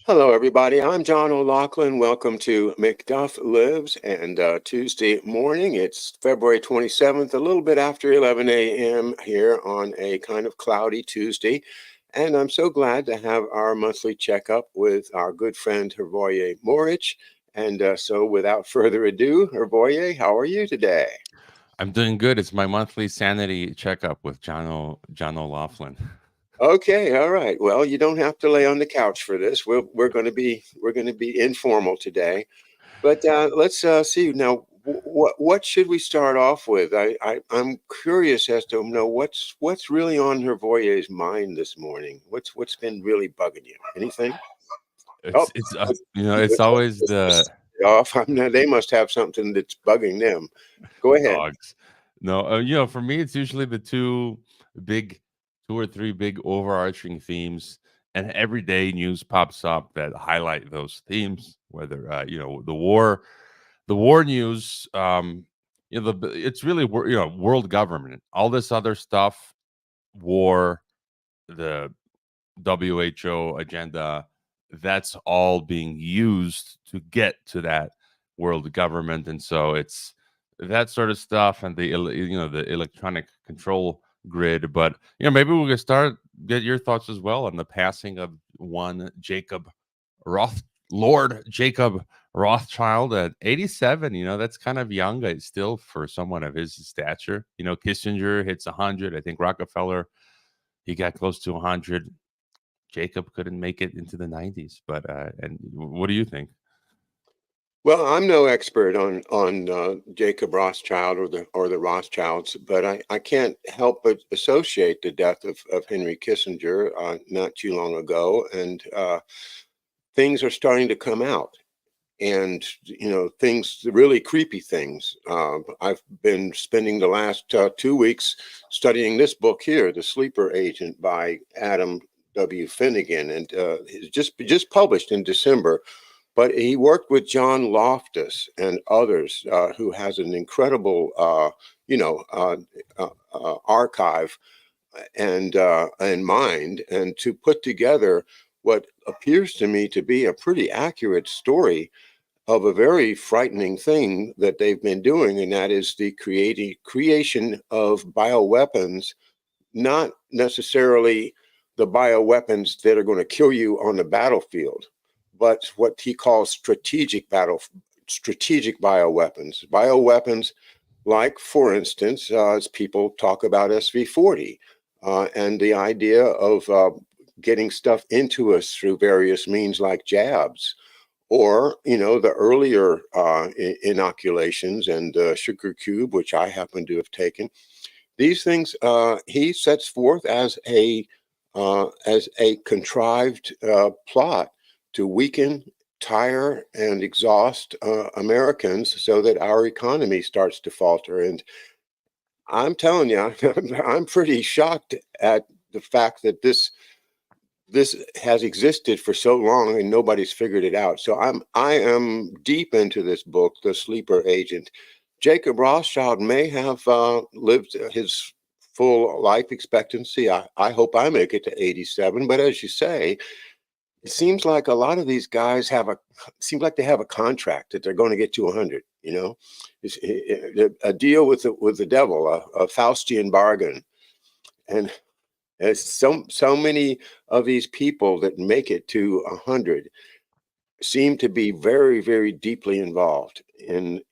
Hello, everybody. I'm John O'Loughlin. Welcome to McDuff Lives. And Tuesday morning, it's February 27th, a little bit after 11 a.m. here on a kind of cloudy Tuesday. And I'm so glad to have our monthly checkup with our good friend Hrvoje Morić. And so without further ado, Hrvoje, how are you today? I'm doing good. It's my monthly sanity checkup with John O'Loughlin. Okay, all right. Well, you don't have to lay on the couch for this. We're going to be informal today. But let's see now. What should we start off with? I'm curious as to know what's really on Hrvoje's mind this morning. What's been really bugging you? Anything? Oh, It's always the off. They must have something that's bugging them. Go ahead. dogs. No, for me, it's usually the big, two or three big overarching themes, and everyday news pops up that highlight those themes. Whether the war news, it's really world government, all this other stuff, war, the WHO agenda, that's all being used to get to that world government. And so it's that sort of stuff and the electronic control grid. But maybe we can get your thoughts as well on the passing of one Lord Jacob Rothschild at 87. That's kind of young still for someone of his stature. Kissinger hits 100. I think Rockefeller, he got close to 100. Jacob couldn't make it into the 90s. But and what do you think? Well, I'm no expert on Jacob Rothschild or the Rothschilds, but I can't help but associate the death of Henry Kissinger not too long ago, and things are starting to come out, and things, really creepy things. I've been spending the last 2 weeks studying this book here, The Sleeper Agent by Adam W. Finnegan, and it's just published in December. But he worked with John Loftus and others who has an incredible, archive and mind, and to put together what appears to me to be a pretty accurate story of a very frightening thing that they've been doing, and that is the creation of bioweapons, not necessarily the bioweapons that are going to kill you on the battlefield, but what he calls strategic bioweapons, like, for instance, as people talk about SV40 and the idea of getting stuff into us through various means like jabs, or the earlier inoculations and sugar cube, which I happen to have taken. These things he sets forth as a contrived plot to weaken, tire, and exhaust Americans so that our economy starts to falter. And I'm telling you, I'm pretty shocked at the fact that this has existed for so long and nobody's figured it out. So I am deep into this book, The Sleeper Agent. Jacob Rothschild may have lived his full life expectancy. I hope I make it to 87. But as you say, it seems like a lot of these guys seems like they have a contract that they're going to get to 100. It's a deal with the devil, a Faustian bargain, and there's so many of these people that make it to 100 seem to be very, very deeply involved in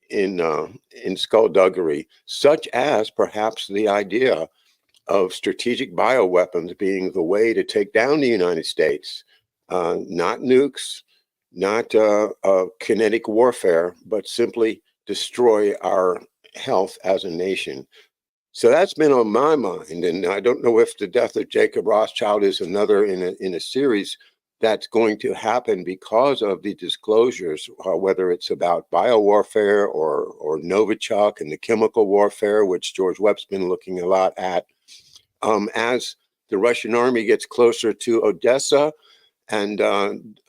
skullduggery, such as perhaps the idea of strategic bioweapons being the way to take down the United States. Not nukes, not kinetic warfare, but simply destroy our health as a nation. So that's been on my mind, and I don't know if the death of Jacob Rothschild is another in a series that's going to happen because of the disclosures, whether it's about biowarfare or Novichok and the chemical warfare, which George Webb's been looking a lot at. As the Russian army gets closer to Odessa and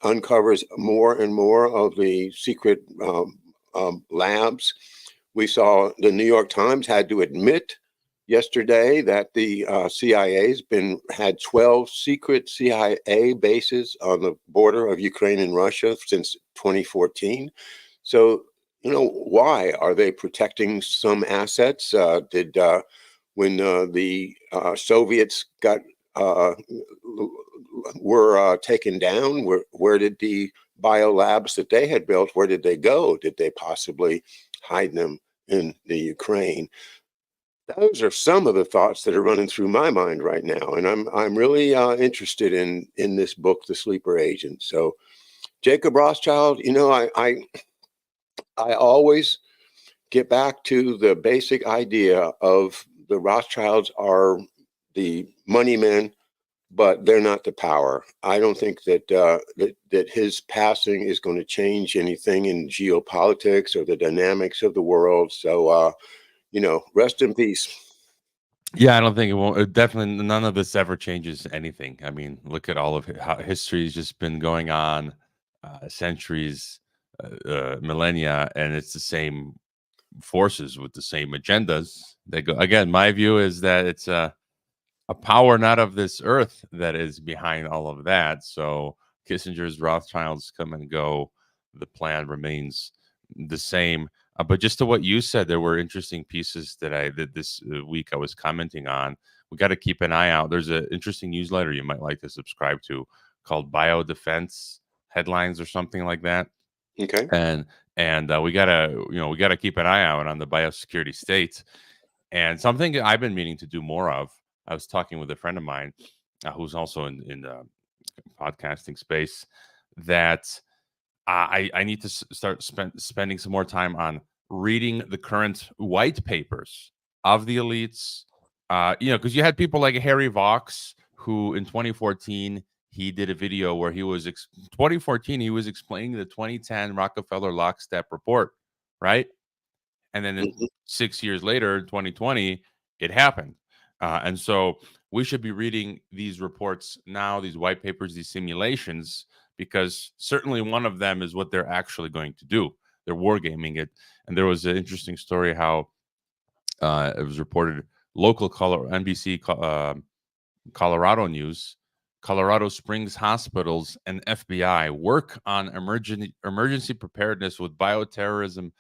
uncovers more and more of the secret labs, we saw the New York Times had to admit yesterday that the CIA's had 12 secret CIA bases on the border of Ukraine and Russia since 2014. So, why are they protecting some assets? When the Soviets were taken down, where did the biolabs that they had built, where did they go? Did they possibly hide them in the Ukraine? Those are some of the thoughts that are running through my mind right now, and I'm really interested in this book, The Sleeper Agent. So, Jacob Rothschild, I always get back to the basic idea of the Rothschilds are the money men, but they're not the power. I don't think that his passing is going to change anything in geopolitics or the dynamics of the world. So, rest in peace. Yeah, I don't think it won't. Definitely, none of this ever changes anything. I mean, look at all of how history's just been going on, centuries, millennia, and it's the same forces with the same agendas. They go again. My view is that it's a power not of this earth that is behind all of that. So Kissinger's Rothschilds come and go. The plan remains the same. But just to what you said, there were interesting pieces that this week I was commenting on. We got to keep an eye out. There's an interesting newsletter you might like to subscribe to called Biodefense Headlines or something like that. Okay. And we gotta keep an eye out on the biosecurity state. And something I've been meaning to do more of. I was talking with a friend of mine who's also in the podcasting space that I need to start spending some more time on reading the current white papers of the elites. Because you had people like Harry Vox, who in 2014 he did a video where he was 2014 he was explaining the 2010 Rockefeller lockstep report, right? And then 6 years later, 2020, it happened. And so we should be reading these reports now, these white papers, these simulations, because certainly one of them is what they're actually going to do. They're wargaming it. And there was an interesting story how it was reported local NBC Colorado News. Colorado Springs hospitals and FBI work on emergency preparedness with bioterrorism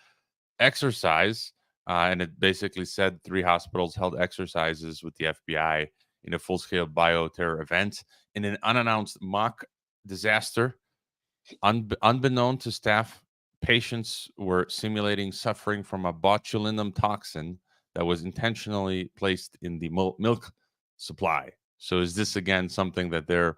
exercise. And it basically said 3 hospitals held exercises with the FBI in a full-scale bioterror event in an unannounced mock disaster. Unbeknown to staff, patients were simulating suffering from a botulinum toxin that was intentionally placed in the milk supply. So is this again something that they're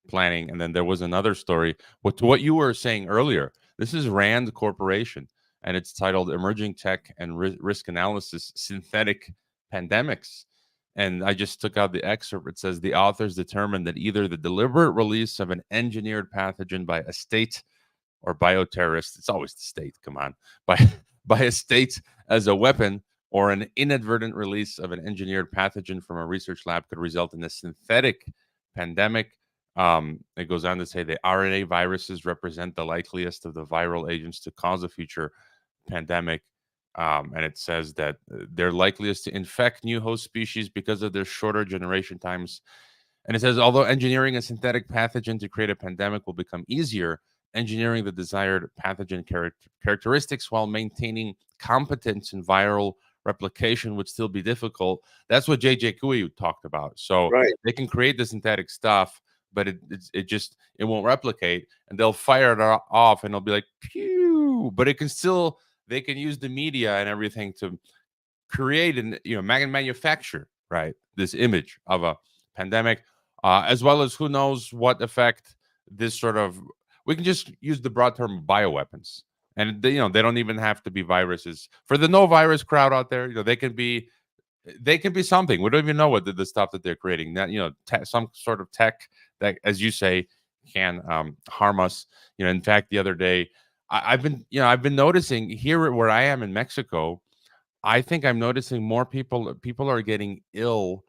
planning? And then there was another story. To what you were saying earlier, this is Rand Corporation, and it's titled Emerging Tech and Risk Analysis Synthetic Pandemics. And I just took out the excerpt. It says the authors determined that either the deliberate release of an engineered pathogen by a state or bioterrorist, it's always the state, come on, by a state as a weapon, or an inadvertent release of an engineered pathogen from a research lab could result in a synthetic pandemic. It goes on to say the RNA viruses represent the likeliest of the viral agents to cause a future pandemic. And it says that they're likeliest to infect new host species because of their shorter generation times. And it says, although engineering a synthetic pathogen to create a pandemic will become easier, engineering the desired pathogen characteristics while maintaining competence in viral replication would still be difficult. That's what J.J. Couey talked about. So Right. they can create the synthetic stuff, but it won't replicate, and they'll fire it off, and it'll be like pew. But they can use the media and everything to create and manufacture, right, this image of a pandemic, as well as who knows what effect this sort of. We can just use the broad term bioweapons, and they don't even have to be viruses. For the no virus crowd out there, they can be something. We don't even know what the stuff that they're creating. That some sort of tech that, as you say, can harm us. In fact, the other day, I've been noticing here where I am in Mexico. I think I'm noticing more people are getting ill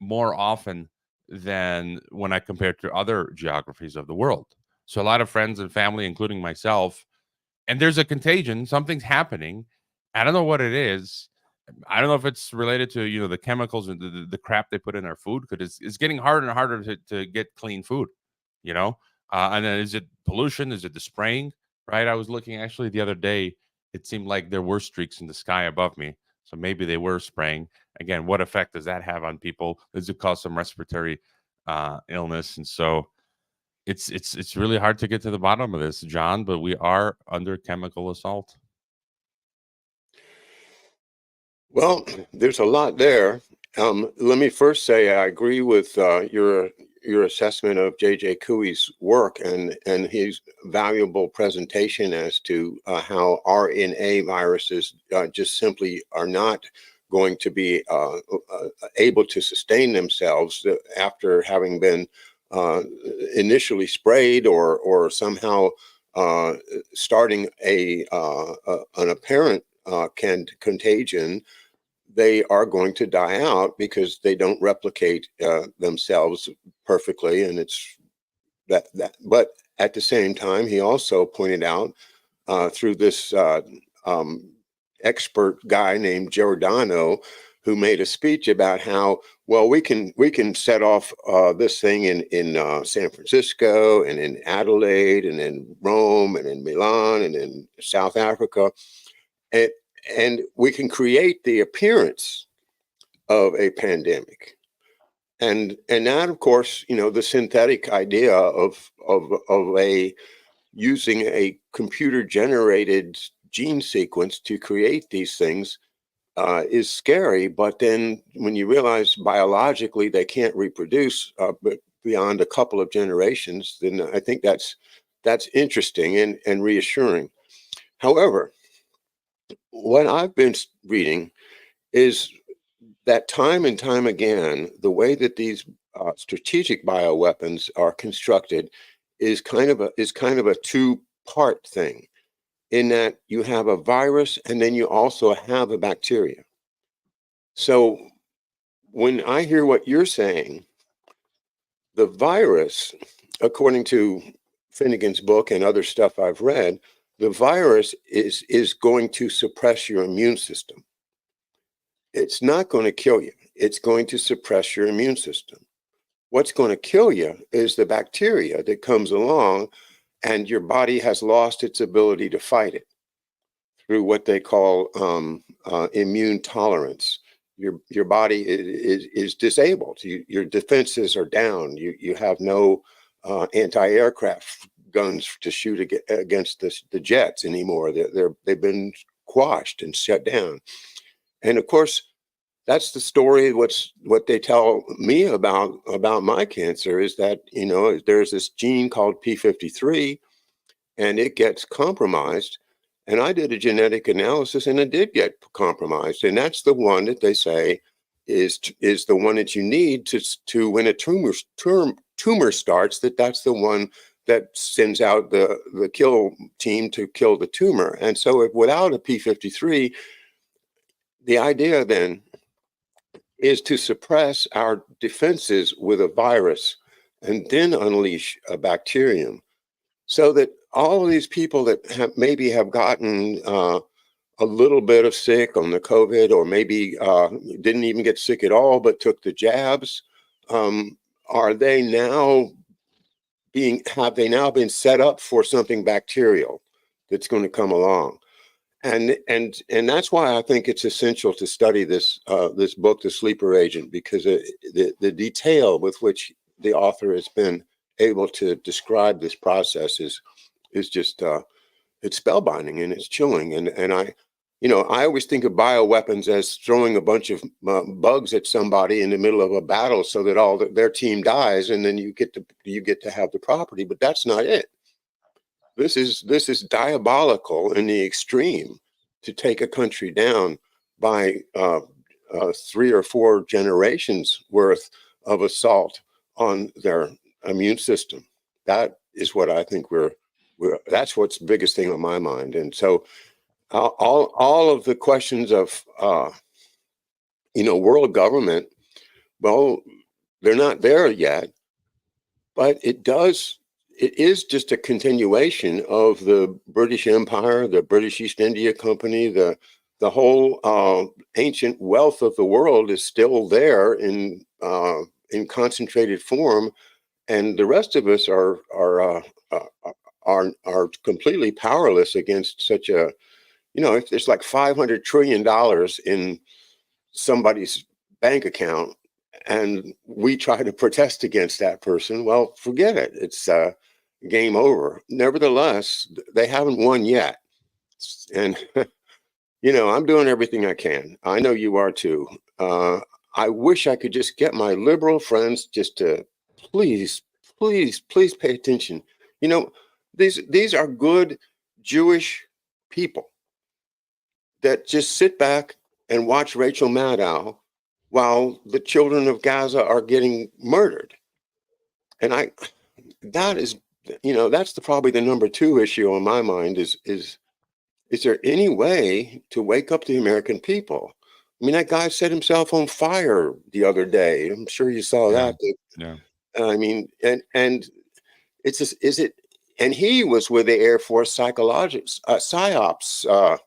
more often than when I compare to other geographies of the world. So a lot of friends and family, including myself, and there's a contagion. Something's happening. I don't know what it is. I don't know if it's related to, the chemicals and the crap they put in our food, because it's getting harder and harder to get clean food, you know? And then is it pollution? Is it the spraying? Right? I was looking actually the other day. It seemed like there were streaks in the sky above me. So maybe they were spraying. Again, what effect does that have on people? Does it cause some respiratory illness? And so it's really hard to get to the bottom of this, John, but we are under chemical assault. Well, there's a lot there. Let me first say I agree with your assessment of J.J. Couey's work and his valuable presentation as to how RNA viruses just simply are not going to be able to sustain themselves after having been initially sprayed or somehow starting an apparent contagion. They are going to die out because they don't replicate themselves perfectly, and it's that. But at the same time, he also pointed out through this expert guy named Giordano, who made a speech about how well we can set off this thing in San Francisco and in Adelaide and in Rome and in Milan and in South Africa, and we can create the appearance of a pandemic. And that, of course, the synthetic idea of using a computer generated gene sequence to create these things is scary. But then when you realize biologically they can't reproduce but beyond a couple of generations, then I think that's interesting and reassuring. However, what I've been reading is that time and time again, the way that these strategic bioweapons are constructed is kind of a two-part thing, in that you have a virus and then you also have a bacteria. So when I hear what you're saying, the virus, according to Finnegan's book and other stuff I've read, the virus is going to suppress your immune system. It's not going to kill you. It's going to suppress your immune system. What's going to kill you is the bacteria that comes along, and your body has lost its ability to fight it through what they call immune tolerance. Your body is disabled. Your defenses are down. You have no anti-aircraft guns to shoot against the jets anymore. They've been quashed and shut down. And of course, that's the story. What they tell me about my cancer is that, there's this gene called P53, and it gets compromised. And I did a genetic analysis, and it did get compromised. And that's the one that they say is the one that you need to when a tumor starts. That's the one that sends out the kill team to kill the tumor. And so, without a P53, the idea then is to suppress our defenses with a virus and then unleash a bacterium, so that all of these people that maybe have gotten a little bit of sick on the COVID, or maybe didn't even get sick at all but took the jabs, have they now been set up for something bacterial that's going to come along? And that's why I think it's essential to study this book, The Sleeper Agent, because the detail with which the author has been able to describe this process is just it's spellbinding and it's chilling. And I always think of bioweapons as throwing a bunch of bugs at somebody in the middle of a battle so that their team dies, and then you get to have the property. But that's not it. This is diabolical in the extreme, to take a country down by 3 or 4 generations worth of assault on their immune system. That is what I think that's what's the biggest thing on my mind. And so all of the questions of world government, well, they're not there yet, but it is just a continuation of the British Empire, the British East India Company, the the whole ancient wealth of the world is still there in concentrated form, and the rest of us are completely powerless against such a, if there's like $500 trillion in somebody's bank account and we try to protest against that person, well, forget it. It's game over. Nevertheless, they haven't won yet. And, I'm doing everything I can. I know you are too. I wish I could just get my liberal friends just to please, please, please pay attention. These are good Jewish people that just sit back and watch Rachel Maddow while the children of Gaza are getting murdered. And that's probably the number two issue on my mind is there any way to wake up the American people? I mean, that guy set himself on fire the other day. I'm sure you saw Yeah. that. Yeah. I mean, and it's just, and he was with the Air Force psyops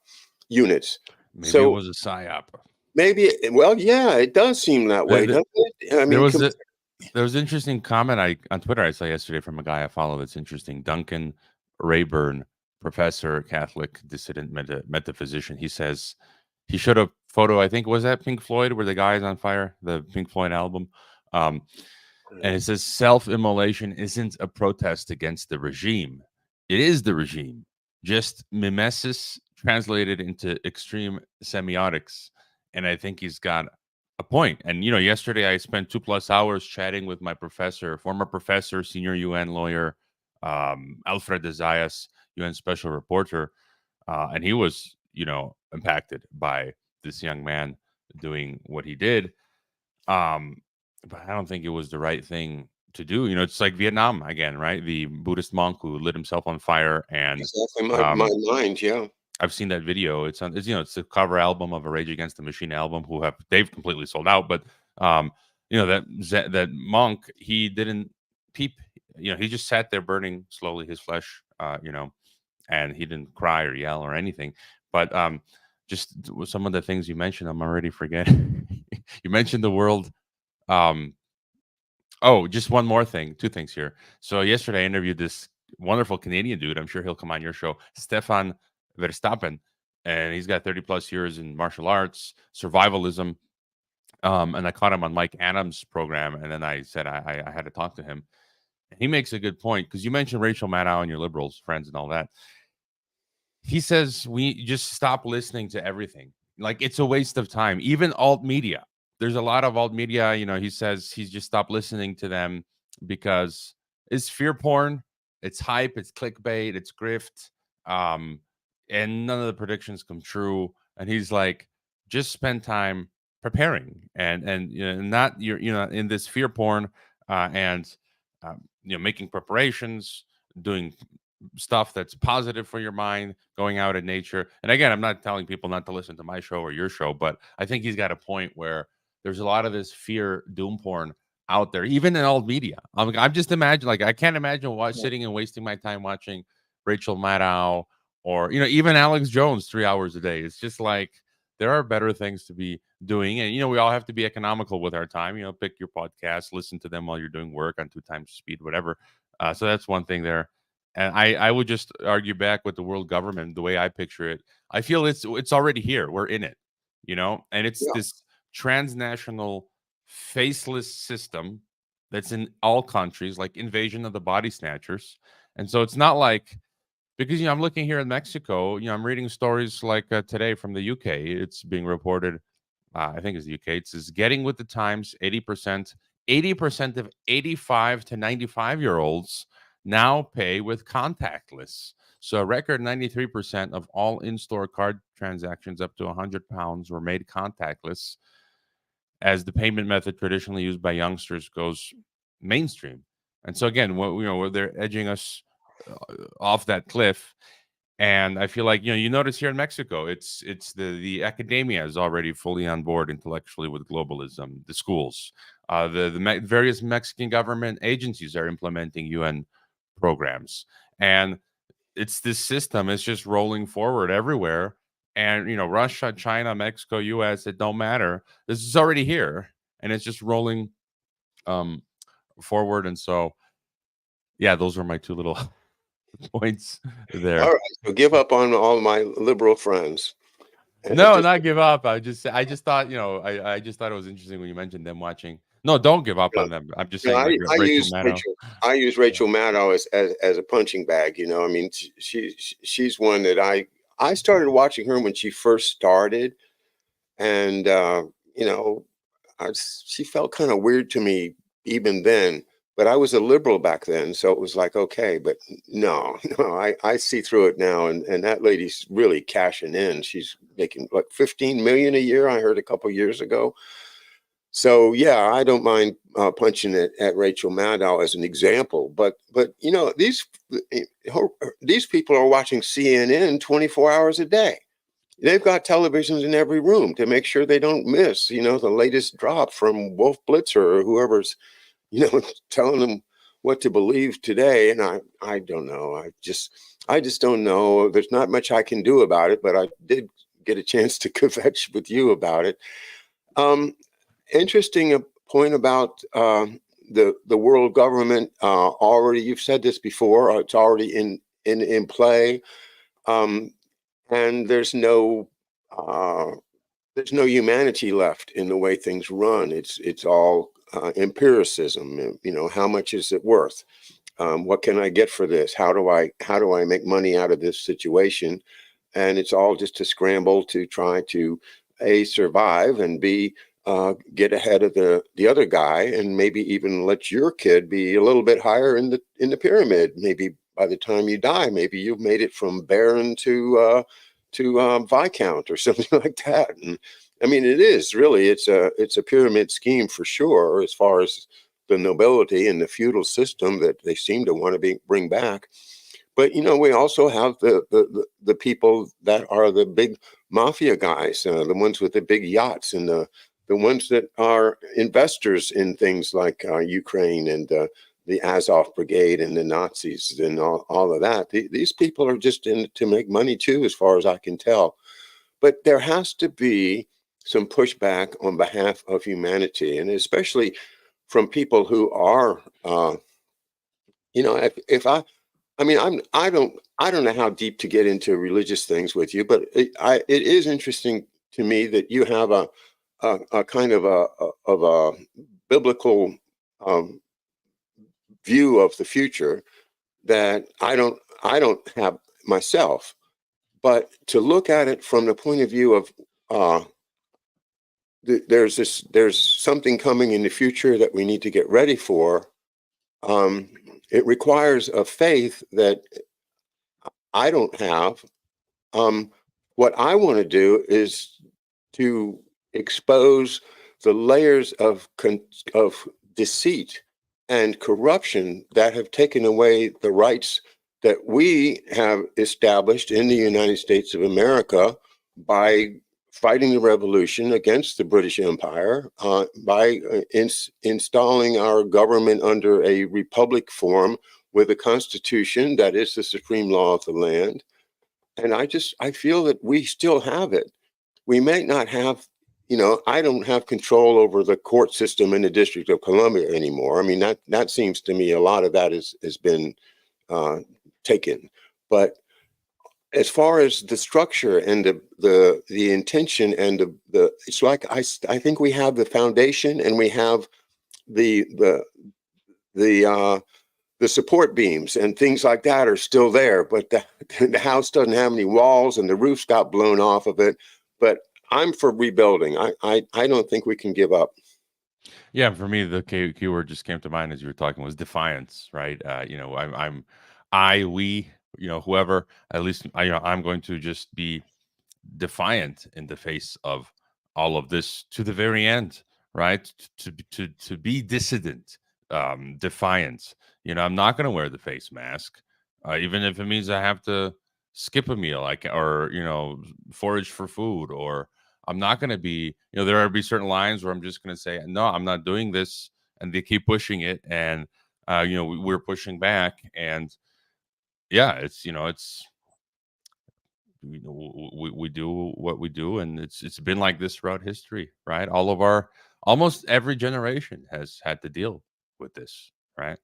units. Maybe it was a psyop. Maybe, well, yeah, it does seem that way, doesn't it? I mean, there was an interesting comment on Twitter I saw yesterday from a guy I follow that's interesting. Duncan Rayburn, professor, Catholic, dissident metaphysician. He says he showed a photo, I think, was that Pink Floyd, where the guy is on fire, the Pink Floyd album. And it says self-immolation isn't a protest against the regime. It is the regime. Just mimesis translated into extreme semiotics. And I think he's got a point. And, yesterday I spent 2+ hours chatting with my professor, former professor, senior UN lawyer, Alfred de Zayas, UN special reporter. And he was, impacted by this young man doing what he did. But I don't think it was the right thing to do. It's like Vietnam again, right? The Buddhist monk who lit himself on fire, and exactly my mind, yeah. I've seen that video. It's it's the cover album of a Rage Against the Machine album. They've completely sold out, but that monk, he didn't peep. He just sat there burning slowly his flesh, and he didn't cry or yell or anything. But just some of the things you mentioned, I'm already forgetting. You mentioned the world. Just one more thing, two things here. So yesterday I interviewed this wonderful Canadian dude. I'm sure he'll come on your show, Stefan Verstappen, and he's got 30+ years in martial arts, survivalism. And I caught him on Mike Adams' program, and then I said I had to talk to him. And he makes a good point, because you mentioned Rachel Maddow and your liberals friends and all that. He says we just stop listening to everything. Like, it's a waste of time. Even alt media. There's a lot of alt media, he says he's just stopped listening to them because it's fear porn, it's hype, it's clickbait, it's grift, and none of the predictions come true. And he's like, just spend time preparing and not in this fear porn, and making preparations, doing stuff that's positive for your mind, going out in nature. And again, I'm not telling people not to listen to my show or your show, but I think he's got a point where there's a lot of this fear doom porn out there, even in old media. I'm just imagining, I can't imagine sitting and wasting my time watching Rachel Maddow or even Alex Jones 3 hours a day. It's just like, there are better things to be doing, and we all have to be economical with our time. Pick your podcast, listen to them while you're doing work on 2 times speed, whatever. So that's one thing there. And I would just argue back with the world government, the way I picture it. I feel it's already here. We're in it, and it's this transnational, faceless system that's in all countries, like Invasion of the Body Snatchers. And so it's not like, because I'm looking here in Mexico, I'm reading stories like today from the UK. It's being reported, I think it's the UK. It says, getting with the times, 80% of 85 to 95-year-olds now pay with contactless. So a record 93% of all in-store card transactions up to £100 were made contactless, as the payment method traditionally used by youngsters goes mainstream. And so again, where they're edging us off that cliff. And I feel like, you notice here in Mexico, it's the academia is already fully on board intellectually with globalism. The schools, the various Mexican government agencies are implementing UN programs, and it's this system is just rolling forward everywhere. And Russia, China, Mexico, US, it don't matter. This is already here, and it's just rolling forward. And so, yeah, those are my two little points there. All right, so give up on all my liberal friends and No, just not give up. I just thought, I just thought it was interesting when you mentioned them watching. No, don't give up you know, on them. I'm just you know, saying, like, I Rachel use Maddow. Rachel. I use Rachel Maddow as a punching bag. I mean, she's one that I started watching her when she first started, and you know, she felt kind of weird to me even then. But I was a liberal back then, so it was like okay. But no, no, I see through it now, and that lady's really cashing in. She's making like 15 million a year. I heard a couple years ago. So yeah, I don't mind punching it at Rachel Maddow as an example, but these people are watching CNN 24 hours a day. They've got televisions in every room to make sure they don't miss the latest drop from Wolf Blitzer or whoever's telling them what to believe today. And I don't know. I just don't know. There's not much I can do about it, but I did get a chance to kvetch with you about it. Interesting point about the world government. Already, you've said this before. It's already in play, and there's no humanity left in the way things run. It's all empiricism. How much is it worth? What can I get for this? How do I make money out of this situation? And it's all just a scramble to try to A, survive, and B, get ahead of the other guy, and maybe even let your kid be a little bit higher in the pyramid. Maybe by the time you die, maybe you've made it from baron to viscount or something like that. And I mean, it's a pyramid scheme for sure, as far as the nobility and the feudal system that they seem to want to bring back. But we also have the people that are the big mafia guys, the ones with the big yachts, and the ones that are investors in things like Ukraine and the Azov Brigade and the Nazis and all of that. These people are just in to make money too, as far as I can tell. But there has to be some pushback on behalf of humanity, and especially from people who are, if I mean, I don't know how deep to get into religious things with you, but it is interesting to me that you have a kind of a biblical um, view of the future that I don't have myself. But to look at it from the point of view of uh, there's something coming in the future that we need to get ready for. It requires a faith that I don't have. What I want to do is to expose the layers of deceit and corruption that have taken away the rights that we have established in the United States of America by fighting the revolution against the British Empire, by installing our government under a republic form with a constitution that is the supreme law of the land. And I feel that we still have it. We may not have, I don't have control over the court system in the District of Columbia anymore. I mean, that seems to me a lot of that has been taken. But as far as the structure and the intention and it's like I think we have the foundation, and we have the the the the support beams and things like that are still there, but the house doesn't have any walls and the roof's got blown off of it. But I'm for rebuilding. I don't think we can give up. Yeah, for me, the keyword just came to mind as you were talking was defiance, right? We, whoever, at least, I'm going to just be defiant in the face of all of this to the very end, right? To be dissident, defiant. I'm not going to wear the face mask, even if it means I have to skip a meal, or forage for food, or I'm not going to be. There will be certain lines where I'm just going to say, no, I'm not doing this, and they keep pushing it, and we're pushing back, and yeah, it's we do what we do, and it's been like this throughout history, right? Almost every generation has had to deal with this, right?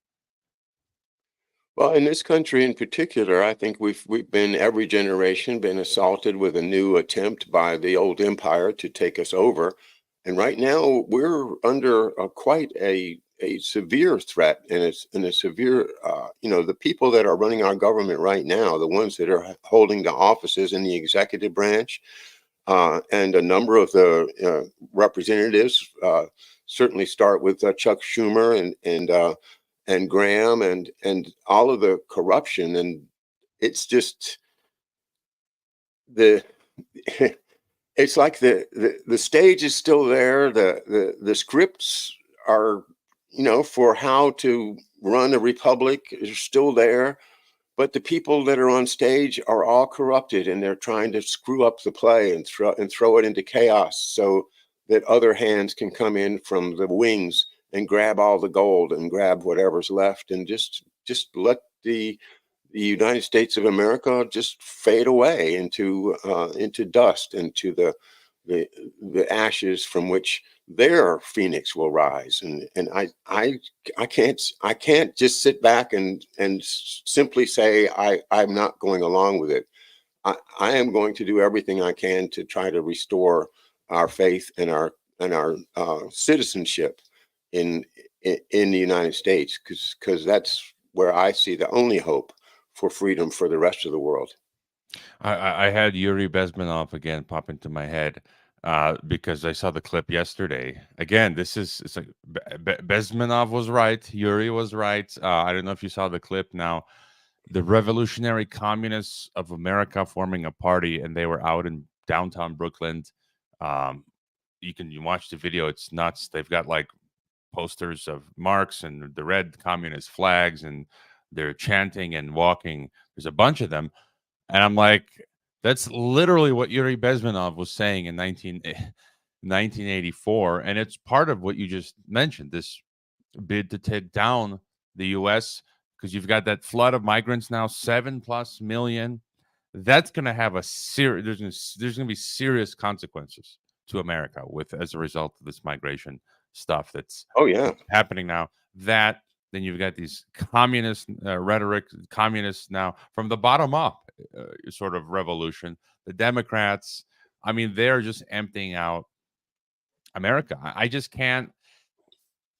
Well, in this country in particular, I think we've been every generation been assaulted with a new attempt by the old empire to take us over, and right now we're under quite a severe threat, and it's in a severe. The people that are running our government right now, the ones that are holding the offices in the executive branch, and a number of the representatives certainly start with Chuck Schumer and Graham and all of the corruption, and it's just the it's like the stage is still there. The scripts are, for how to run a republic is still there, but the people that are on stage are all corrupted, and they're trying to screw up the play and throw it into chaos so that other hands can come in from the wings and grab all the gold and grab whatever's left, and just let the United States of America just fade away into dust, into the the ashes from which their phoenix will rise. And I can't just sit back and simply say I'm not going along with it. I am going to do everything I can to try to restore our faith and our citizenship in in the United States, because that's where I see the only hope for freedom for the rest of the world. I had Yuri Bezmenov again pop into my head because I saw the clip yesterday. Again, it's like Bezmenov was right, Yuri was right. I don't know if you saw the clip. Now, the Revolutionary Communists of America forming a party, and they were out in downtown Brooklyn. Um, you watch the video; it's nuts. They've got like posters of Marx and the red communist flags, and they're chanting and walking. There's a bunch of them, and I'm like, that's literally what Yuri Bezmenov was saying in 1984. And it's part of what you just mentioned, this bid to take down the U.S., because you've got that flood of migrants now, 7+ million. That's going to have a serious, there's going to be serious consequences to America as a result of this migration stuff that's Oh yeah. happening now. That then you've got these communist rhetoric, communists now from the bottom up sort of revolution. The Democrats, I mean, they're just emptying out America. I just can't.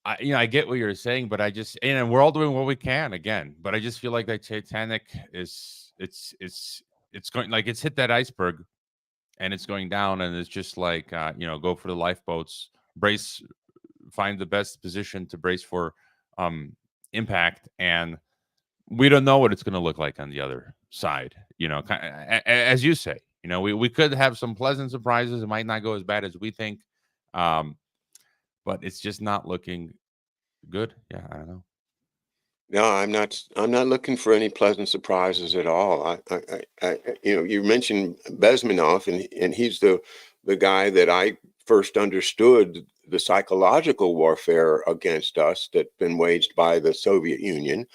I get what you're saying, but and we're all doing what we can again. But I just feel like that Titanic it's going, like, it's hit that iceberg and it's going down, and it's just like go for the lifeboats, brace, find the best position to brace for impact, and we don't know what it's going to look like on the other side. As you say, we could have some pleasant surprises. It might not go as bad as we think, but it's just not looking good. Yeah, I don't know. No, I'm not looking for any pleasant surprises at all. You mentioned Bezmenov, and he's the guy that I first understood the psychological warfare against us that's been waged by the Soviet Union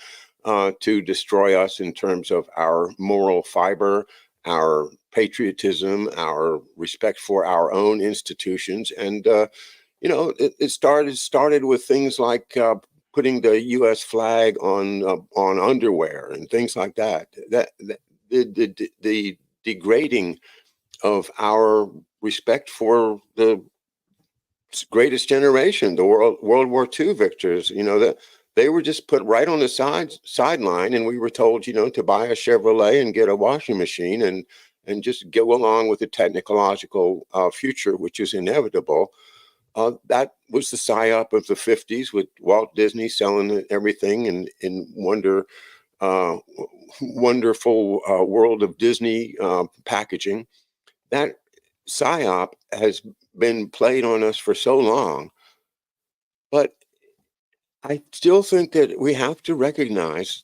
to destroy us in terms of our moral fiber, our patriotism, our respect for our own institutions, and it started with things like putting the U.S. flag on underwear and things like that. The degrading of our respect for the greatest generation, the World War II victors. That they were just put right on the sideline, and we were told, to buy a Chevrolet and get a washing machine and just go along with the technological future, which is inevitable. That was the psyop of the 50s, with Walt Disney selling everything in wonderful world of Disney packaging. That psyop has been played on us for so long, but I still think that we have to recognize,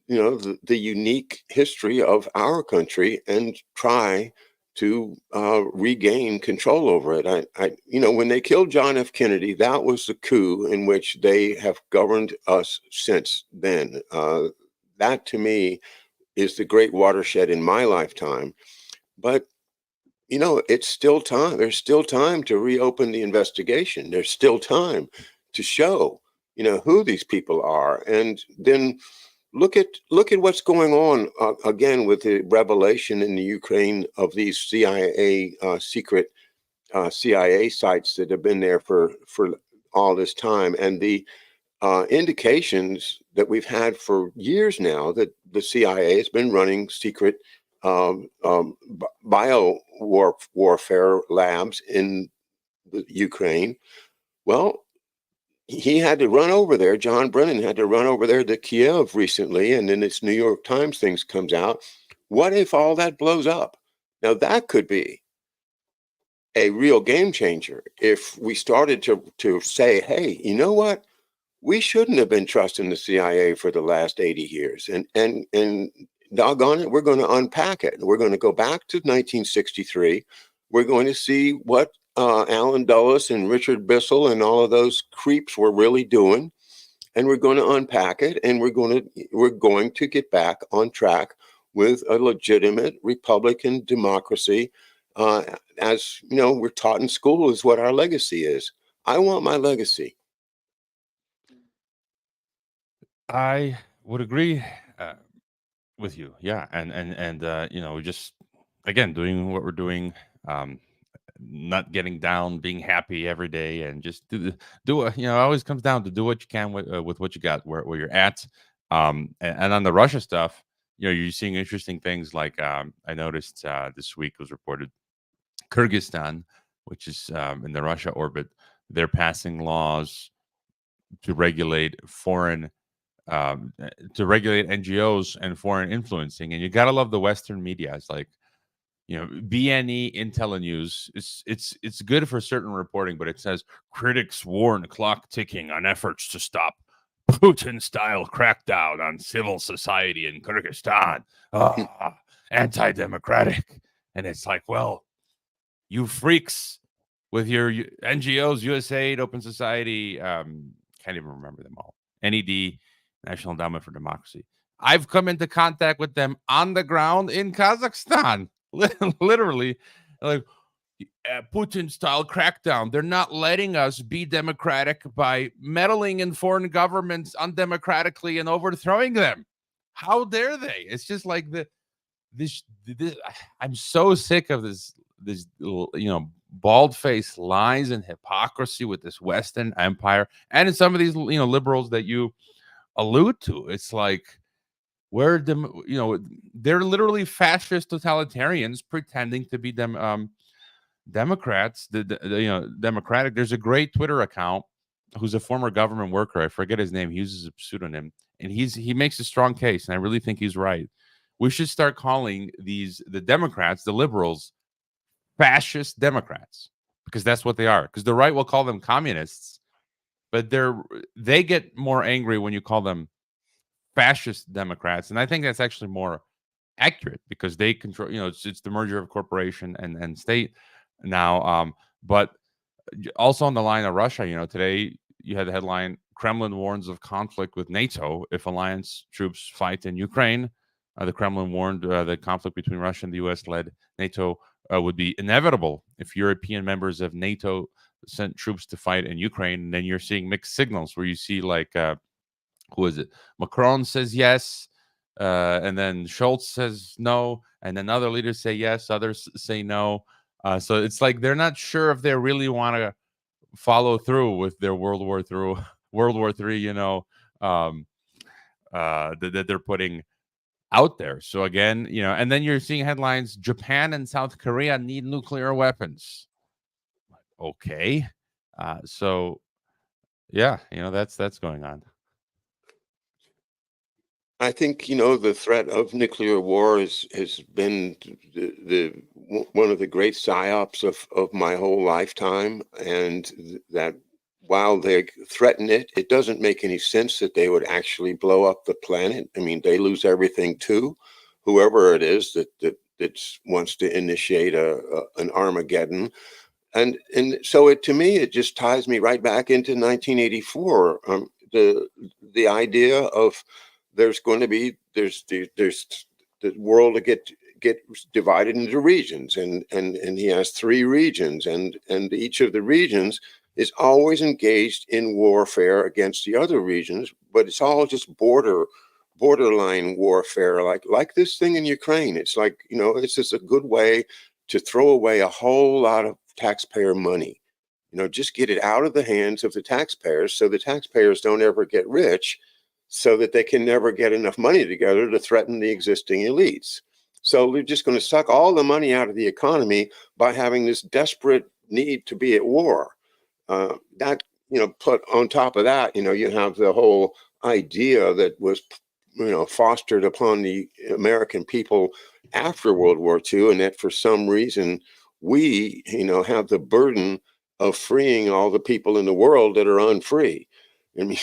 the unique history of our country and try to regain control over it. When they killed John F. Kennedy, that was the coup in which they have governed us since then. That to me is the great watershed in my lifetime. But it's still time. There's still time to reopen the investigation. There's still time to show, who these people are, and then look at what's going on again with the revelation in the Ukraine of these CIA secret CIA sites that have been there for all this time, and the indications that we've had for years now that the CIA has been running secret warfare labs in the Ukraine. Well, he had to run over there. John Brennan had to run over there to Kiev recently, and then this New York Times things comes out. What if all that blows up? Now that could be a real game changer if we started to say, hey, you know what? We shouldn't have been trusting the CIA for the last 80 years. And doggone it, we're going to unpack it. We're going to go back to 1963. We're going to see what Alan Dulles and Richard Bissell and all of those creeps were really doing. And we're going to unpack it, and we're going to get back on track with a legitimate Republican democracy. As we're taught in school is what our legacy is. I want my legacy. I would agree with you. Yeah, and we just again doing what we're doing, not getting down, being happy every day, and just do it. It always comes down to do what you can with what you got, where you're at. And on the Russia stuff, you're seeing interesting things like I noticed this week was reported Kyrgyzstan, which is in the Russia orbit, they're passing laws to regulate NGOs and foreign influencing. And you gotta love the Western media. It's like, BNE, Intel and News. It's good for certain reporting, but it says critics warn clock ticking on efforts to stop Putin-style crackdown on civil society in Kyrgyzstan. Anti-democratic. And it's like, well, you freaks with your NGOs, USAID, Open Society, can't even remember them all. NED, National Endowment for Democracy. I've come into contact with them on the ground in Kazakhstan. Literally, like Putin-style crackdown. They're not letting us be democratic by meddling in foreign governments undemocratically and overthrowing them. How dare they? It's just like this. I'm so sick of this bald-faced lies and hypocrisy with this Western empire and in some of these liberals that you allude to. It's like they're literally fascist totalitarians pretending to be Democrats. Democratic. There's a great Twitter account who's a former government worker. I forget his name. He uses a pseudonym, and he makes a strong case, and I really think he's right. We should start calling the Democrats, the liberals, fascist Democrats, because that's what they are. Because the right will call them communists, but they get more angry when you call them fascist Democrats, and I think that's actually more accurate because they control. It's the merger of corporation and state now. But also on the line of Russia, today you had the headline: Kremlin warns of conflict with NATO if alliance troops fight in Ukraine. The Kremlin warned the conflict between Russia and the U.S.-led NATO would be inevitable if European members of NATO sent troops to fight in Ukraine. And then you're seeing mixed signals where you see like, who is it? Macron says yes, and then Schultz says no, and then other leaders say yes, others say no. So it's like they're not sure if they really want to follow through with their World War III, that they're putting out there. So again, and then you're seeing headlines: Japan and South Korea need nuclear weapons. Okay, so yeah, that's going on. I think the threat of nuclear war has been one of the great psyops of my whole lifetime, and that while they threaten it, it doesn't make any sense that they would actually blow up the planet. I mean, they lose everything too. Whoever it is that wants to initiate an Armageddon, and so to me it just ties me right back into 1984. The idea of there's the world to get divided into regions, and he has 3 regions, and each of the regions is always engaged in warfare against the other regions, but it's all just borderline warfare, like this thing in Ukraine. It's like, it's just a good way to throw away a whole lot of taxpayer money. Just get it out of the hands of the taxpayers, so the taxpayers don't ever get rich, so that they can never get enough money together to threaten the existing elites. So they're just going to suck all the money out of the economy by having this desperate need to be at war. That, put on top of that, you have the whole idea that was, fostered upon the American people after World War II, and that for some reason we, have the burden of freeing all the people in the world that are unfree. I mean,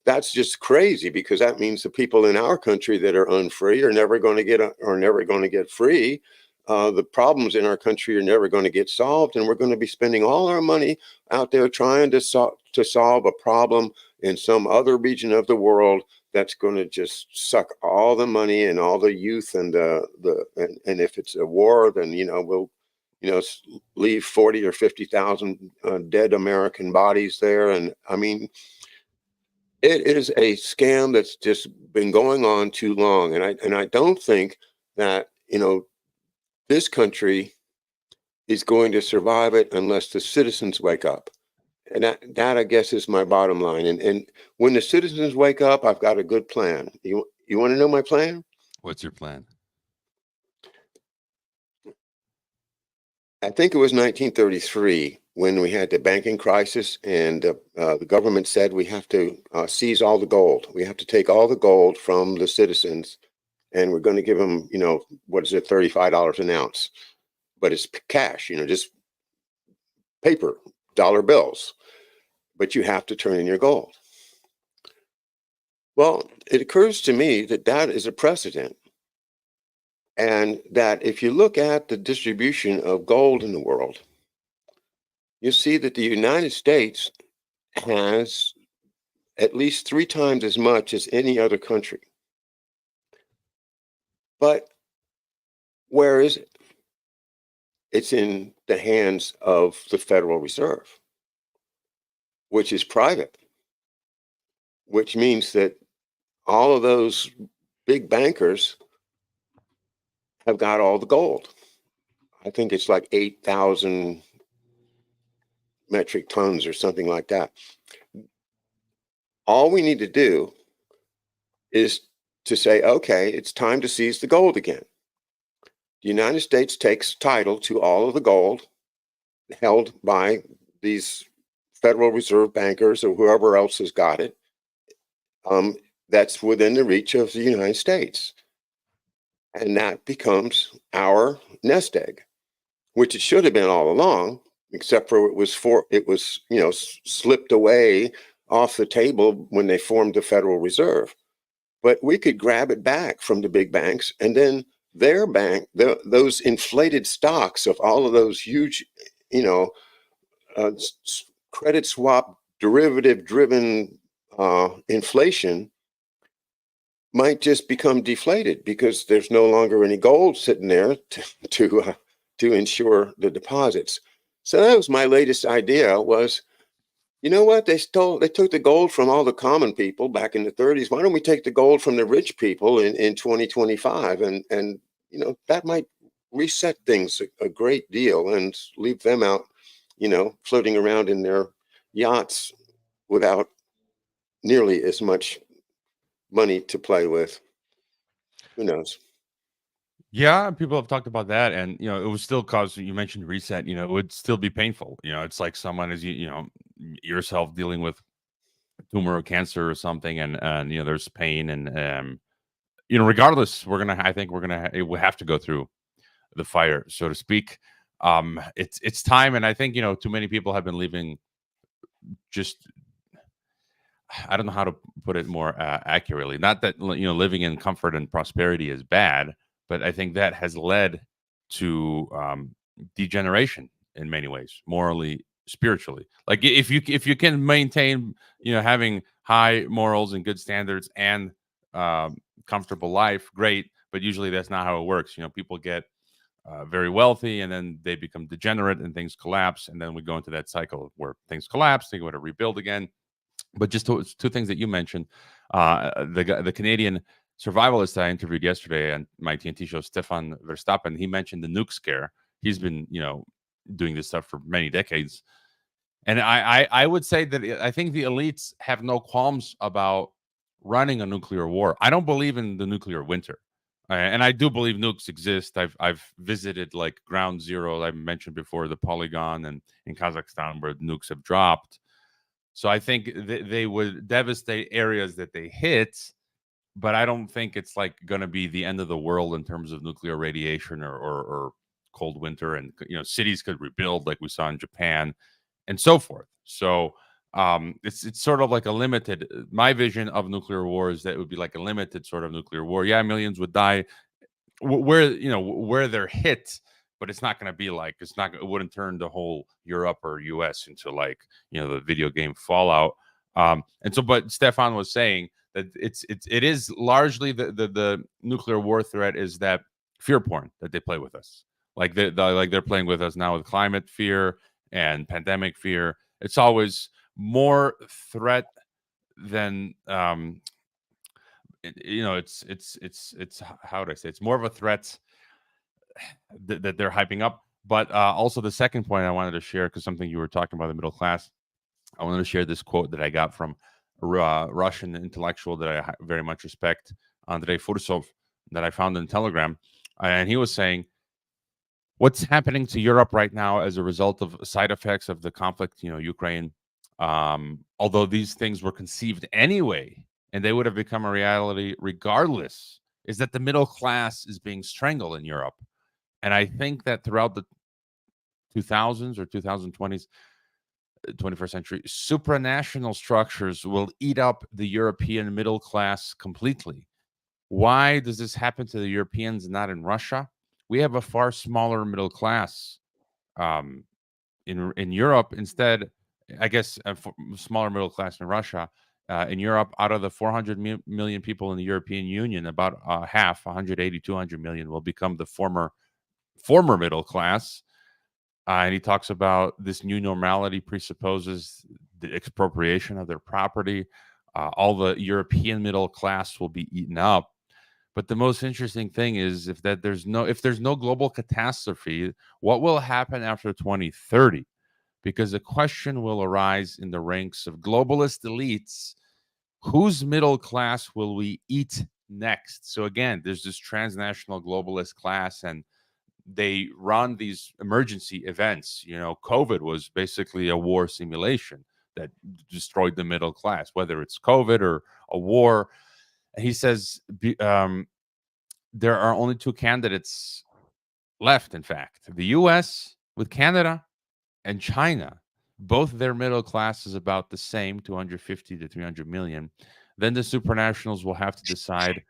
that's just crazy, because that means the people in our country that are unfree are never going to get free. The problems in our country are never going to get solved, and we're going to be spending all our money out there trying to solve a problem in some other region of the world that's going to just suck all the money and all the youth, and and if it's a war, then we'll leave 40 or 50,000 dead American bodies there. And I mean, it is a scam that's just been going on too long, and I don't think that this country is going to survive it unless the citizens wake up. And that I guess is my bottom line. And when the citizens wake up, I've got a good plan. You want to know my plan? What's your plan? I think it was 1933 when we had the banking crisis, and the government said we have to seize all the gold. We have to take all the gold from the citizens, and we're going to give them, what is it, $35 an ounce, but it's cash, just paper, dollar bills, but you have to turn in your gold. Well, it occurs to me that that is a precedent, and that if you look at the distribution of gold in the world, you see that the United States has at least 3 times as much as any other country. But where is it? It's in the hands of the Federal Reserve, which is private, which means that all of those big bankers have got all the gold. I think it's like 8,000 metric tons or something like that. All we need to do is to say, okay, it's time to seize the gold again. The United States takes title to all of the gold held by these Federal Reserve bankers or whoever else has got it. That's within the reach of the United States. And that becomes our nest egg, which it should have been all along, except for it was slipped away off the table when they formed the Federal Reserve. But we could grab it back from the big banks, and then their bank, those inflated stocks of all of those huge, credit swap derivative driven inflation might just become deflated, because there's no longer any gold sitting there to ensure the deposits. So that was my latest idea. Was, you know what, they took the gold from all the common people back in the 30s. Why don't we take the gold from the rich people in 2025, and that might reset things a great deal, and leave them out, floating around in their yachts without nearly as much money to play with. Who knows? Yeah, people have talked about that, and it would still cause. You mentioned reset. It would still be painful. It's like someone is yourself dealing with a tumor or cancer or something, and there's pain, and regardless, I think it will have to go through the fire, so to speak. It's time, and I think too many people have been leaving. Just, I don't know how to put it more accurately. Not that living in comfort and prosperity is bad, but I think that has led to degeneration in many ways, morally, spiritually. Like if you can maintain having high morals and good standards and comfortable life, great. but usually that's not how it works. People get very wealthy, and then they become degenerate, and things collapse, and then we go into that cycle where things collapse, they go to rebuild again. But just two things that you mentioned, the Canadian survivalist I interviewed yesterday on my TNT show, Stefan Verstappen, he mentioned the nuke scare. He's been, doing this stuff for many decades. And I would say that I think the elites have no qualms about running a nuclear war. I don't believe in the nuclear winter. And I do believe nukes exist. I've visited like Ground Zero, I mentioned before, the Polygon, and in Kazakhstan where nukes have dropped. So I think they would devastate areas that they hit, but I don't think it's like going to be the end of the world in terms of nuclear radiation or cold winter. And cities could rebuild like we saw in Japan, and so forth. So it's sort of like a limited. My vision of nuclear war is that it would be like a limited sort of nuclear war. Yeah, millions would die where they're hit, but it's not going to be like it wouldn't turn the whole Europe or US into like the video game Fallout. And so, but Stefan was saying that it is largely the nuclear war threat is that fear porn that they play with us, like they're playing with us now with climate fear and pandemic fear. It's always more threat than it's how would I say, it's more of a threat that they're hyping up. But also the second point I wanted to share, because something you were talking about the middle class, I wanted to share this quote that I got from a Russian intellectual that I very much respect, Andrei Fursov, that I found in Telegram. And he was saying, what's happening to Europe right now as a result of side effects of the conflict, Ukraine, although these things were conceived anyway, and they would have become a reality regardless, is that the middle class is being strangled in Europe. And I think that throughout the 2000s or 2020s, 21st century, supranational structures will eat up the European middle class completely. Why does this happen to the Europeans and not in Russia? We have a far smaller middle class in Europe. Instead, I guess a smaller middle class in Russia. In Europe, out of the 400 million people in the European Union, about half, 180, 200 million, will become the former middle class. And he talks about this new normality presupposes the expropriation of their property. All the European middle class will be eaten up. But the most interesting thing is if there's no global catastrophe, what will happen after 2030? Because a question will arise in the ranks of globalist elites: whose middle class will we eat next? So again, there's this transnational globalist class, and they run these emergency events. COVID was basically a war simulation that destroyed the middle class, whether it's COVID or a war. And he says there are only two candidates left, in fact, the US with Canada and China. Both their middle class is about the same, 250 to 300 million. Then the supranationals will have to decide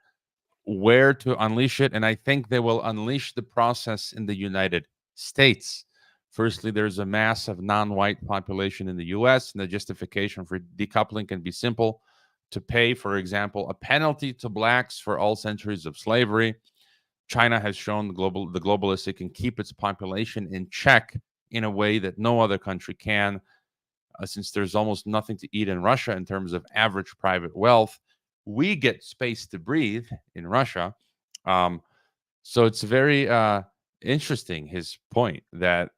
where to unleash it. And I think they will unleash the process in the United States. Firstly, there's a massive non-white population in the US, and the justification for decoupling can be simple: to pay, for example, a penalty to blacks for all centuries of slavery. China has shown the globalists it can keep its population in check in a way that no other country can. Since there's almost nothing to eat in Russia in terms of average private wealth, we get space to breathe in Russia. So it's very interesting, his point, that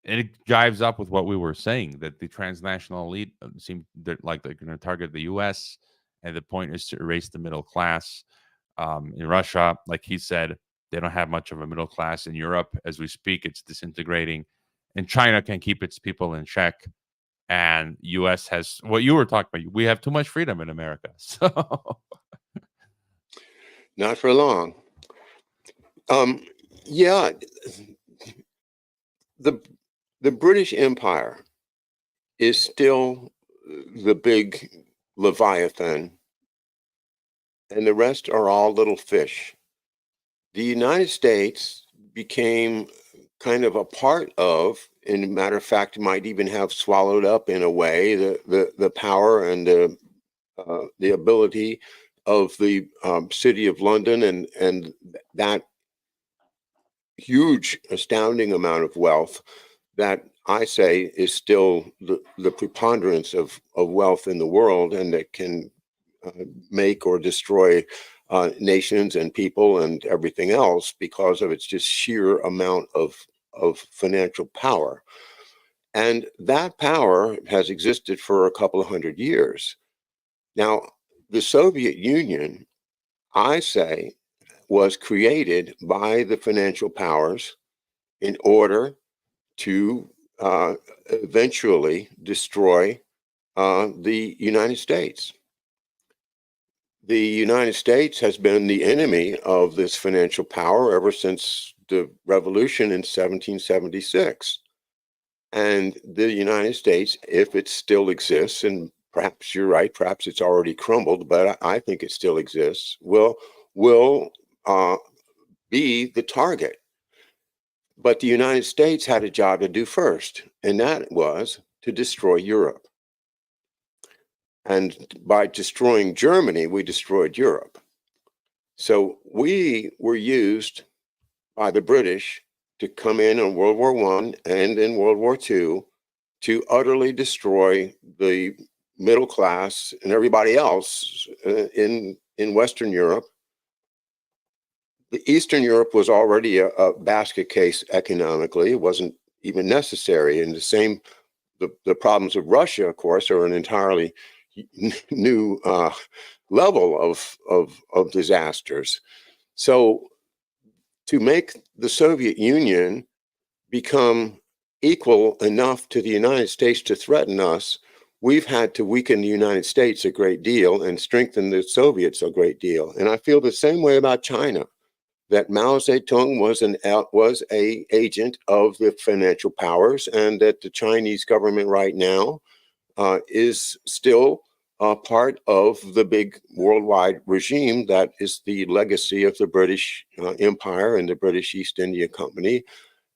it jives up with what we were saying, that the transnational elite seem like they're going to target the U.S., and the point is to erase the middle class. In Russia, like he said, they don't have much of a middle class. In Europe, as we speak, it's disintegrating, and China can keep its people in check. And U.S. has what you were talking about. We have too much freedom in America. So Not for long. Yeah, the British Empire is still the big Leviathan, and the rest are all little fish. The United States became kind of a part of, and a matter of fact, might even have swallowed up in a way the power and the ability of the city of London and that huge, astounding amount of wealth that I say is still the preponderance of wealth in the world, and that can make or destroy nations and people and everything else because of its just sheer amount of financial power. And that power has existed for a couple of hundred years. Now, the Soviet Union, I say, was created by the financial powers in order to eventually destroy the United States. The United States has been the enemy of this financial power ever since the revolution in 1776. And the United States, if it still exists, and perhaps you're right, perhaps it's already crumbled, but I think it still exists, will be the target. But the United States had a job to do first, and that was to destroy Europe. And by destroying Germany, we destroyed Europe. So we were used by the British to come in World War I and in World War II to utterly destroy the middle class and everybody else in Western Europe. The Eastern Europe was already a basket case economically. It wasn't even necessary. And the problems of Russia, of course, are an entirely new level of disasters. So to make the Soviet Union become equal enough to the United States to threaten us, we've had to weaken the United States a great deal and strengthen the Soviets a great deal. And I feel the same way about China, that Mao Zedong was a agent of the financial powers, and that the Chinese government right now is still part of the big worldwide regime that is the legacy of the British Empire and the British East India Company,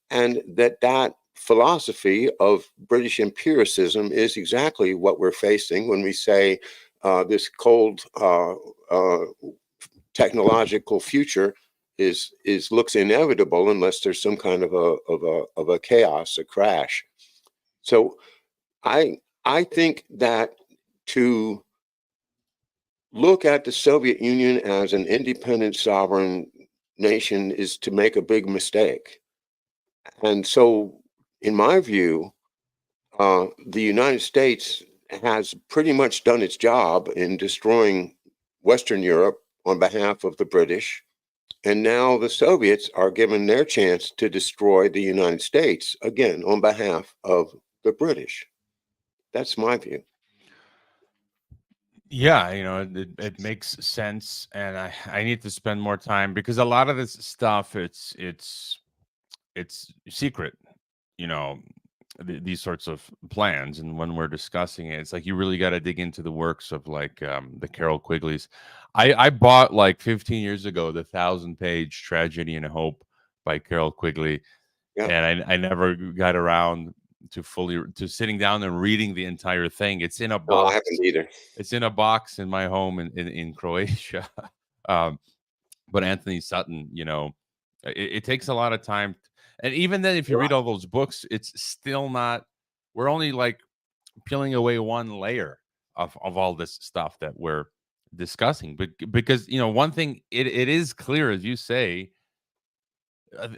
and that philosophy of British empiricism is exactly what we're facing when we say this cold technological future looks inevitable unless there's some kind of a chaos, a crash. So I think that to look at the Soviet Union as an independent sovereign nation is to make a big mistake. And so, in my view, the United States has pretty much done its job in destroying Western Europe on behalf of the British. And now the Soviets are given their chance to destroy the United States, again, on behalf of the British. That's my view. Yeah, it makes sense, and I need to spend more time because a lot of this stuff it's secret, you know, these sorts of plans. And when we're discussing it, it's like you really got to dig into the works of like the Carol Quigleys. I bought like 15 years ago the 1,000-page Tragedy and Hope by Carol Quigley, Yeah. and I never got around to sitting down and reading the entire thing. It's in a No, I box. haven't either. It's in a box in my home in Croatia. um, but Anthony Sutton, it takes a lot of time. And even then, if you read all those books, it's still not, we're only like peeling away one layer of all this stuff that we're discussing. But because, one thing, it is clear, as you say,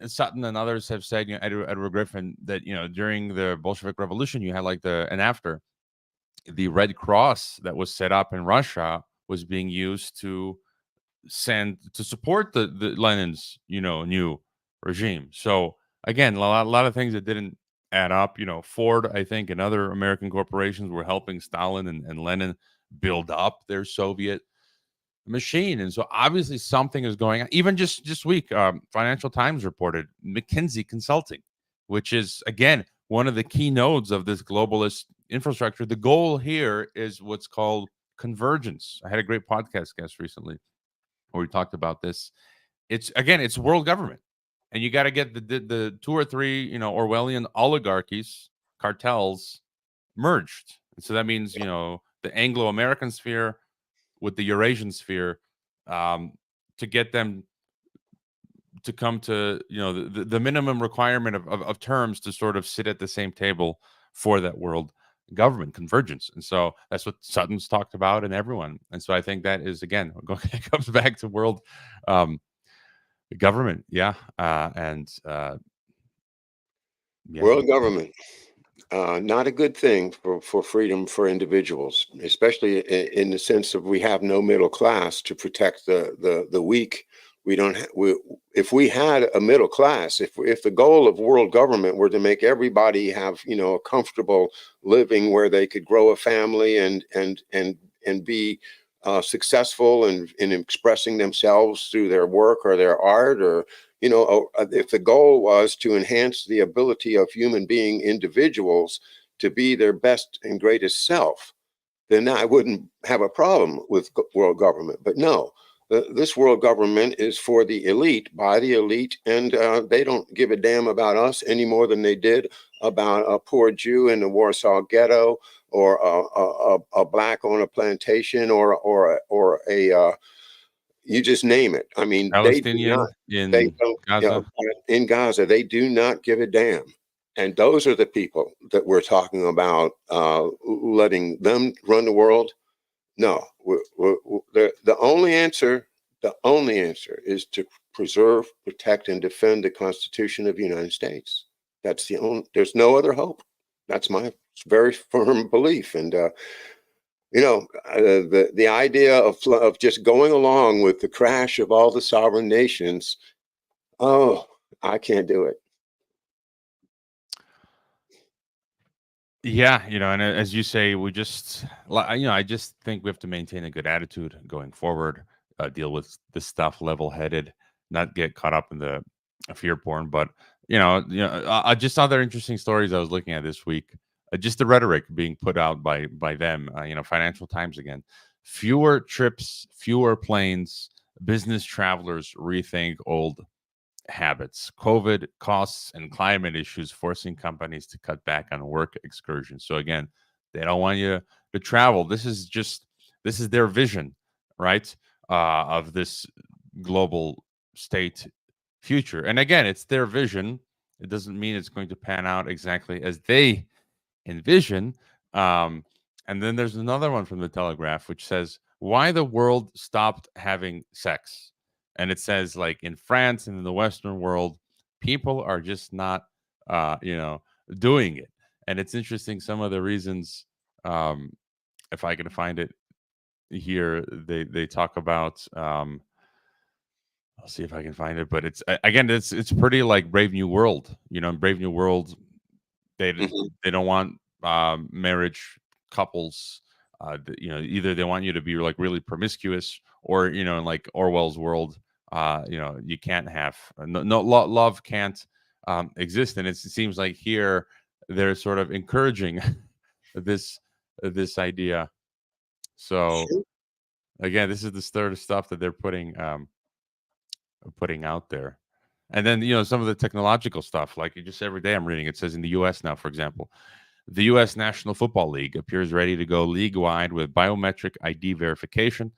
Sutton and others have said, Edward Griffin, that, during the Bolshevik Revolution, you had like and after, the Red Cross that was set up in Russia was being used to support the Lenin's new regime. So again, a lot of things that didn't add up. Ford, I think, and other American corporations were helping Stalin and Lenin build up their Soviet machine, and so obviously something is going on. Even just this week, Financial Times reported McKinsey Consulting, which is again one of the key nodes of this globalist infrastructure. The goal here is what's called convergence. I had a great podcast guest recently where we talked about this. It's world government, and you got to get the two or three Orwellian oligarchies, cartels merged. And so that means the Anglo-American sphere with the Eurasian sphere, to get them to come to, the minimum requirement of terms to sort of sit at the same table for that world government convergence. And so that's what Sutton's talked about, and everyone. And so I think that is, again, it comes back to world government. Yeah. World government. Not a good thing for freedom for individuals, especially in the sense of we have no middle class to protect the weak. We don't. If we had a middle class, if the goal of world government were to make everybody have a comfortable living where they could grow a family and be successful in expressing themselves through their work or their art, or if the goal was to enhance the ability of human being individuals to be their best and greatest self, then I wouldn't have a problem with world government. But no, this world government is for the elite, by the elite, and they don't give a damn about us any more than they did about a poor Jew in the Warsaw Ghetto, or a black on a plantation, or a you just name it. I mean, they do not. Palestinian They in don't. Gaza. In Gaza, they do not give a damn. And those are the people that we're talking about, letting them run the world. No, the only answer. The only answer is to preserve, protect, and defend the Constitution of the United States. That's the only. There's no other hope. That's my very firm belief. And the idea of just going along with the crash of all the sovereign nations. Oh, I can't do it. Yeah, and as you say, we just, I just think we have to maintain a good attitude going forward, deal with this stuff level-headed, not get caught up in the fear porn. But just other interesting stories I was looking at this week, just the rhetoric being put out by them. Financial Times again: fewer trips, fewer planes, business travelers rethink old habits, COVID costs, and climate issues forcing companies to cut back on work excursions. So again, they don't want you to travel. This is their vision, right? Of this global state future. And again, it's their vision. It doesn't mean it's going to pan out exactly as they envision. And then there's another one from the Telegraph, which says why the world stopped having sex. And it says, like, in France and in the Western world, people are just not, doing it. And it's interesting. Some of the reasons, if I can find it here, they talk about. I'll see if I can find it, but it's pretty like Brave New World. In Brave New World, they don't want marriage couples. Either they want you to be like really promiscuous, or in like Orwell's world, you can't have love can't exist. And it seems like here they're sort of encouraging this idea. So again, this is the sort of stuff that they're putting out there. And then some of the technological stuff, like just every day I'm reading, it says in the US now, for example, the U.S. National Football League appears ready to go league-wide with biometric ID verification.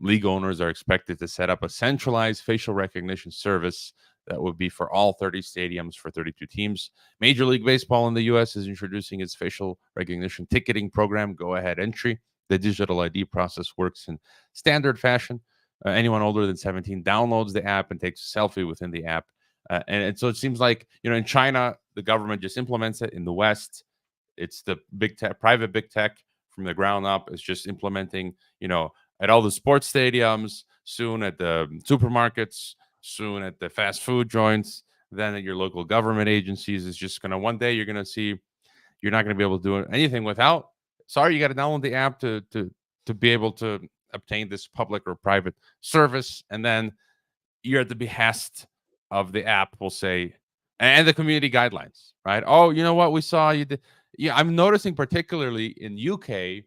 League owners are expected to set up a centralized facial recognition service that would be for all 30 stadiums for 32 teams. Major League Baseball in the U.S. is introducing its facial recognition ticketing program, Go Ahead Entry. The digital ID process works in standard fashion. Anyone older than 17 downloads the app and takes a selfie within the app. And so it seems like, in China, the government just implements it. In the West, it's the big tech, private big tech from the ground up is just implementing, at all the sports stadiums, soon at the supermarkets, soon at the fast food joints, then at your local government agencies. Is just going to, one day you're going to see, you're not going to be able to do anything without, sorry, you got to download the app to be able to obtain this public or private service. And then you're at the behest of the app, will say, and the community guidelines, right? Oh, you know what? We saw you did. Yeah, I'm noticing particularly in UK,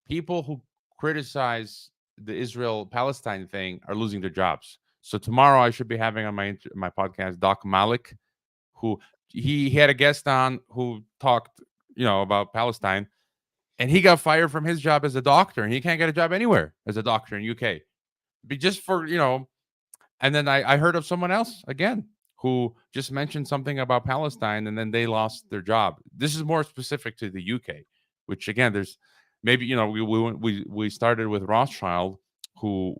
people who criticize the Israel-Palestine thing are losing their jobs. So tomorrow I should be having on my podcast Doc Malik, who he had a guest on who talked, about Palestine, and he got fired from his job as a doctor, and he can't get a job anywhere as a doctor in UK. Just for, and then I heard of someone else again who just mentioned something about Palestine, and then they lost their job. This is more specific to the UK, which again, there's maybe we started with Rothschild, who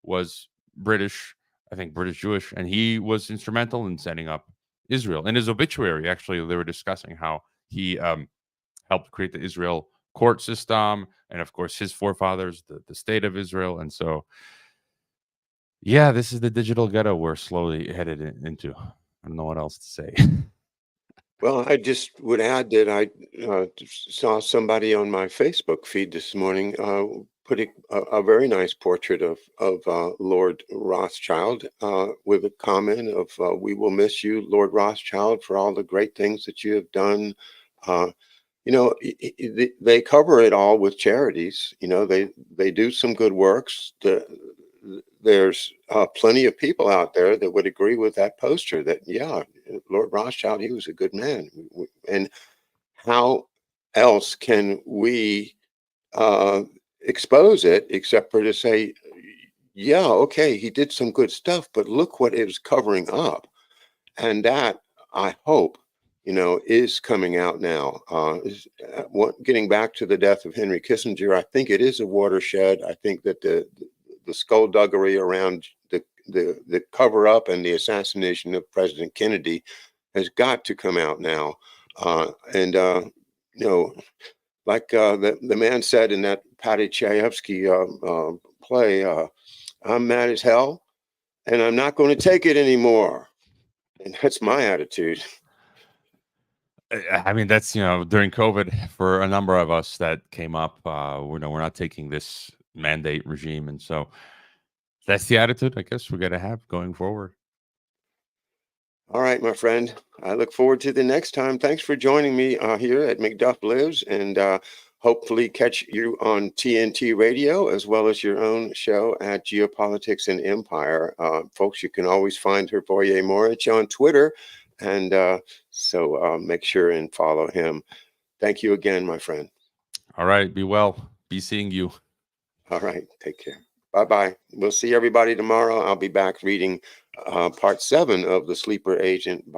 was British, I think British Jewish, and he was instrumental in setting up Israel. In his obituary, actually, they were discussing how he helped create the Israel court system, and of course his forefathers, the state of Israel. And so, yeah, this is the digital ghetto we're slowly headed into. I don't know what else to say. Well, I just would add that I saw somebody on my Facebook feed this morning putting a very nice portrait of Lord Rothschild with a comment of "We will miss you, Lord Rothschild, for all the great things that you have done." They cover it all with charities. They do some good works. There's plenty of people out there that would agree with that poster that, yeah, Lord Rothschild, he was a good man. And how else can we expose it except for to say, yeah, okay, he did some good stuff, but look what it was covering up. And that, I hope, is coming out now. Getting back to the death of Henry Kissinger, I think it is a watershed. I think that the skullduggery around the cover up and the assassination of President Kennedy has got to come out now. And like the man said in that Patty Chayefsky play, I'm mad as hell, and I'm not going to take it anymore. And that's my attitude. I mean, that's, during COVID for a number of us that came up, we're not taking this mandate regime. And so that's the attitude I guess we're going to have going forward. All right, my friend. I look forward to the next time. Thanks for joining me here at McDuff Lives, and hopefully catch you on TNT Radio as well as your own show at Geopolitics and Empire. Folks, you can always find Hrvoje Morić on Twitter, and so make sure and follow him. Thank you again, my friend. All right. Be well. Be seeing you. All right. Take care. Bye-bye. We'll see everybody tomorrow. I'll be back reading part 7 of The Sleeper Agent.